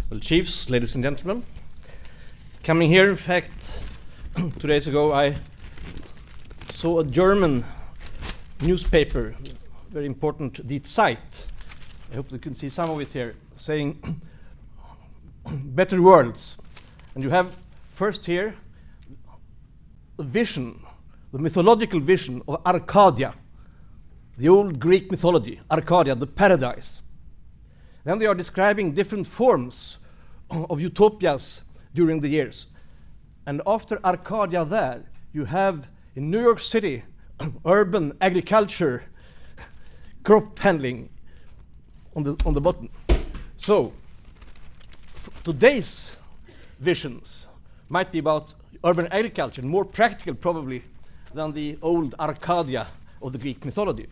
Well, chiefs, ladies and gentlemen, coming here, in fact, 2 days ago, I saw a German newspaper, very important, Die Zeit. I hope you can see some of it here, saying better worlds. And you have first here a vision, the mythological vision of Arcadia, the old Greek mythology, Arcadia, the paradise. Then they are describing different forms of utopias during the years. And after Arcadia there, you have in New York City, urban agriculture, crop handling on the bottom. So, today's visions might be about urban agriculture, more practical probably than the old Arcadia of the Greek mythology.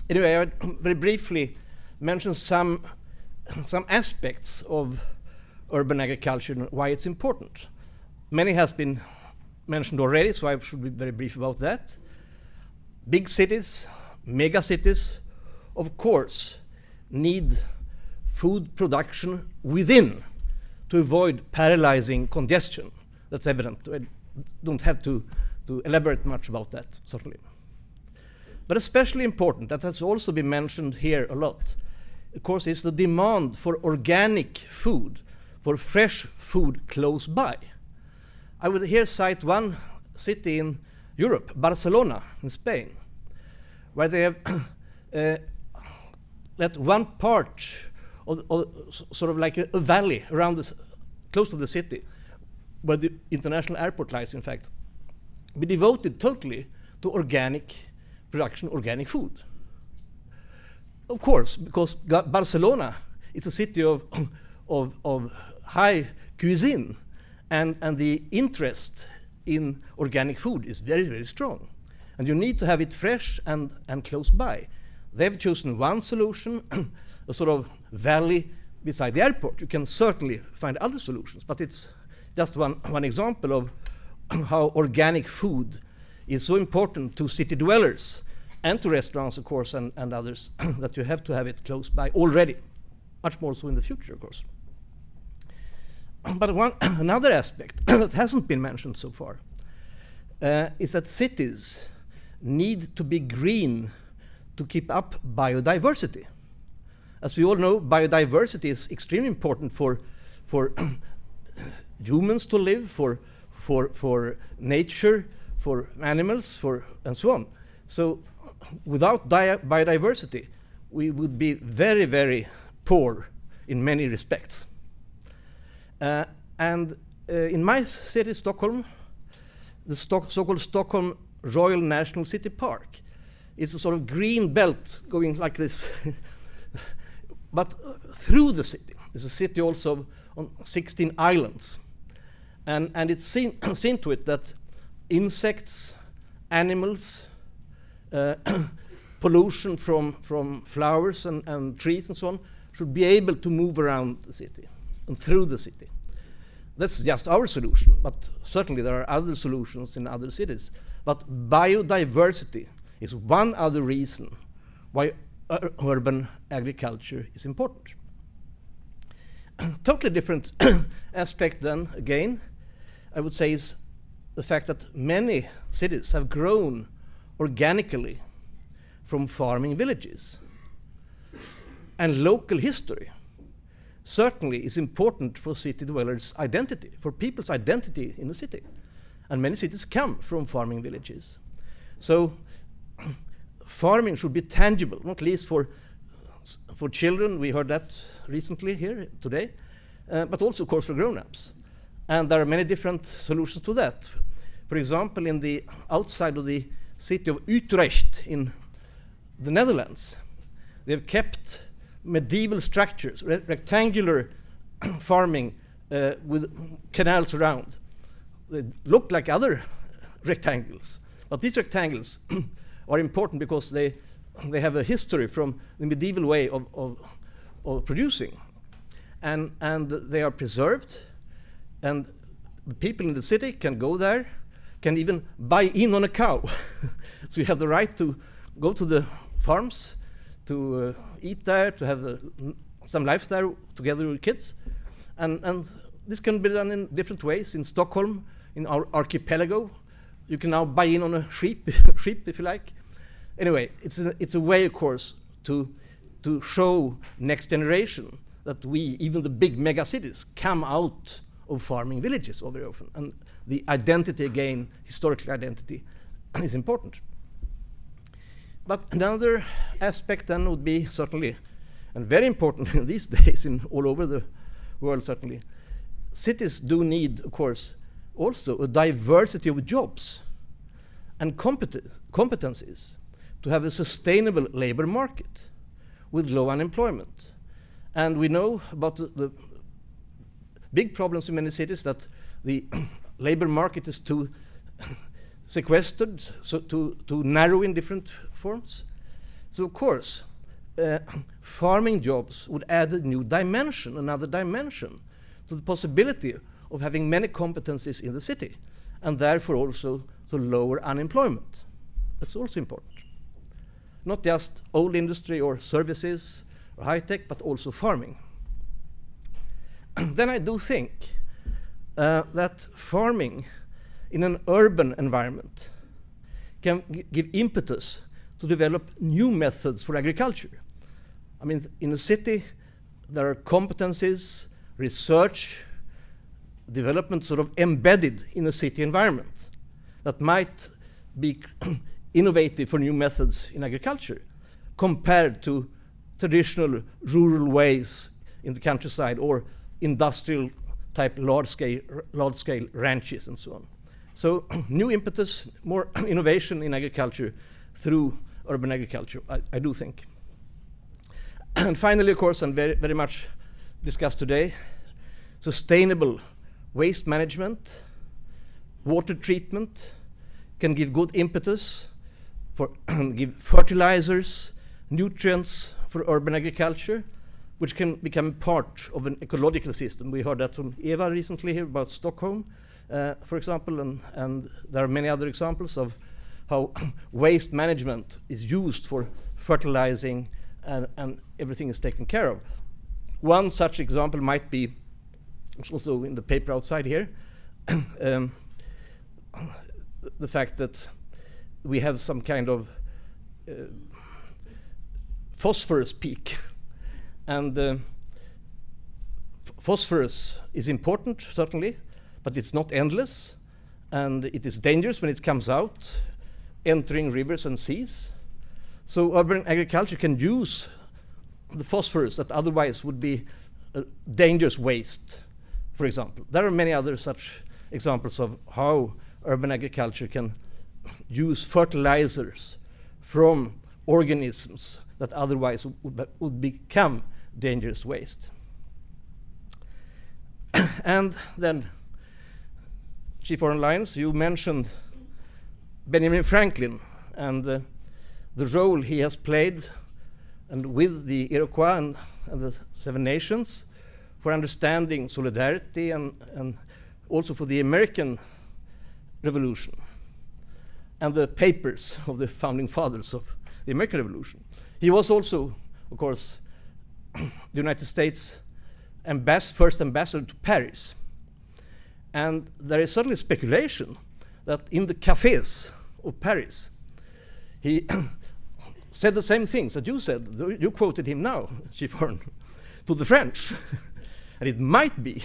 Anyway, I would very briefly mention some aspects of urban agriculture and why it's important. Many has been mentioned already, so I should be very brief about that. Big cities, mega cities, of course, need food production within to avoid paralyzing congestion. That's evident. I don't have to elaborate much about that, certainly. But especially important, that has also been mentioned here a lot, of course, is the demand for organic food, for fresh food close by. I would here cite one city in Europe, Barcelona in Spain, where they have let one part of sort of like a valley around close to the city, where the international airport lies, in fact, be devoted totally to organic production, organic food. Of course, because Barcelona is a city of high cuisine, and the interest in organic food is very, very strong. And you need to have it fresh and close by. They've chosen one solution, a sort of valley beside the airport. You can certainly find other solutions, but it's just one example of how organic food is so important to city dwellers and to restaurants, of course, and others, that you have to have it close by already, much more so in the future, of course. But another aspect that hasn't been mentioned so far is that cities need to be green to keep up biodiversity. As we all know, biodiversity is extremely important for humans to live, for nature, for animals, and so on. So without biodiversity, we would be very, very poor in many respects. In my city, Stockholm, the so-called Stockholm Royal National City Park is a sort of green belt going like this, but through the city. It's a city also on 16 islands. And it's seen to it that insects, animals, pollution from flowers and trees and so on should be able to move around the city and through the city. That's just our solution, but certainly there are other solutions in other cities. But biodiversity is one other reason why urban agriculture is important. Totally different aspect then, again, I would say, is the fact that many cities have grown organically from farming villages. And local history certainly is important for city dwellers' identity, for people's identity in the city. And many cities come from farming villages. So farming should be tangible, not least for children. We heard that recently here today, but also, of course, for grown-ups. And there are many different solutions to that. For example, in the outside of the city of Utrecht in the Netherlands, they've kept medieval structures, rectangular farming with canals around. They look like other rectangles, but these rectangles are important because they have a history from the medieval way of producing, and they are preserved, and the people in the city can go there, can even buy in on a cow. So you have the right to go to the farms, to eat there, to have some life there together with kids. And this can be done in different ways. In Stockholm, in our archipelago, you can now buy in on a sheep, if you like. Anyway, it's a way, of course, to show next generation that we, even the big mega cities, come out of farming villages very often. And the identity, again, historical identity, is important. But another aspect then would be certainly, and very important in these days all over the world certainly, cities do need, of course, also a diversity of jobs and competencies to have a sustainable labor market with low unemployment. And we know about the big problems in many cities, that the labor market is too sequestered, so too narrow in different forms. So of course, farming jobs would add a new dimension, another dimension, to the possibility of having many competencies in the city, and therefore also to lower unemployment. That's also important. Not just old industry or services or high tech, but also farming. Then I do think that farming in an urban environment can give impetus to develop new methods for agriculture. I mean, in a city, there are competencies, research, development sort of embedded in a city environment that might be innovative for new methods in agriculture compared to traditional rural ways in the countryside or industrial type large-scale ranches and so on. So new impetus, more innovation in agriculture through urban agriculture, I do think. And finally, of course, and very, very much discussed today, sustainable waste management, water treatment can give good impetus for give fertilizers, nutrients for urban agriculture, which can become part of an ecological system. We heard that from Eva recently here about Stockholm, for example, and there are many other examples of how waste management is used for fertilizing and everything is taken care of. One such example might be, it's also in the paper outside here, the fact that we have some kind of phosphorus peak. And phosphorus is important, certainly, but it's not endless, and it is dangerous when it comes out, entering rivers and seas. So urban agriculture can use the phosphorus that otherwise would be a dangerous waste, for example. There are many other such examples of how urban agriculture can use fertilizers from organisms that otherwise would become dangerous waste. And then, Chief Foreign Alliance, you mentioned Benjamin Franklin and the role he has played and with the Iroquois and the Seven Nations for understanding solidarity and also for the American Revolution and the papers of the founding fathers of the American Revolution. He was also, of course, the United States first ambassador to Paris. And there is certainly speculation that in the cafes of Paris, he said the same things that you said. You quoted him now, Chief Horn, to the French. And it might be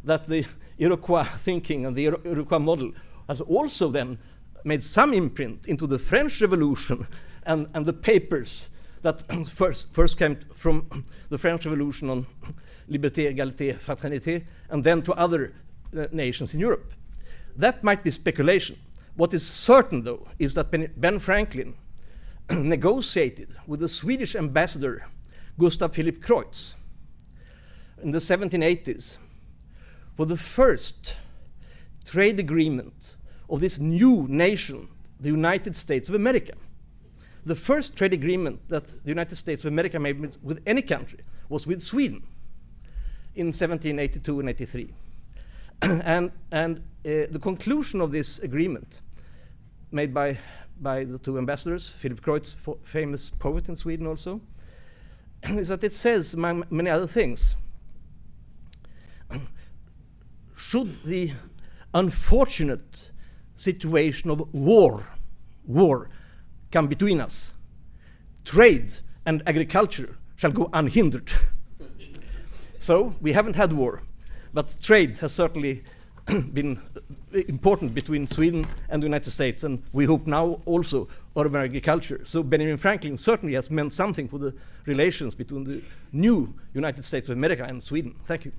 that the Iroquois thinking and the Iroquois model has also then made some imprint into the French Revolution and the papers that first came from the French Revolution on liberté, égalité, fraternité, and then to other nations in Europe. That might be speculation. What is certain, though, is that Ben Franklin negotiated with the Swedish ambassador, Gustav Philipp Kreutz, in the 1780s for the first trade agreement of this new nation, the United States of America. The first trade agreement that the United States of America made with any country was with Sweden in 1782 and 83. and the conclusion of this agreement, made by the two ambassadors, Philip Kreutz, famous poet in Sweden also, is that it says, among many other things, should the unfortunate situation of war come between us, trade and agriculture shall go unhindered. So we haven't had war, but trade has certainly been important between Sweden and the United States, and we hope now also urban agriculture. So Benjamin Franklin certainly has meant something for the relations between the new United States of America and Sweden. Thank you.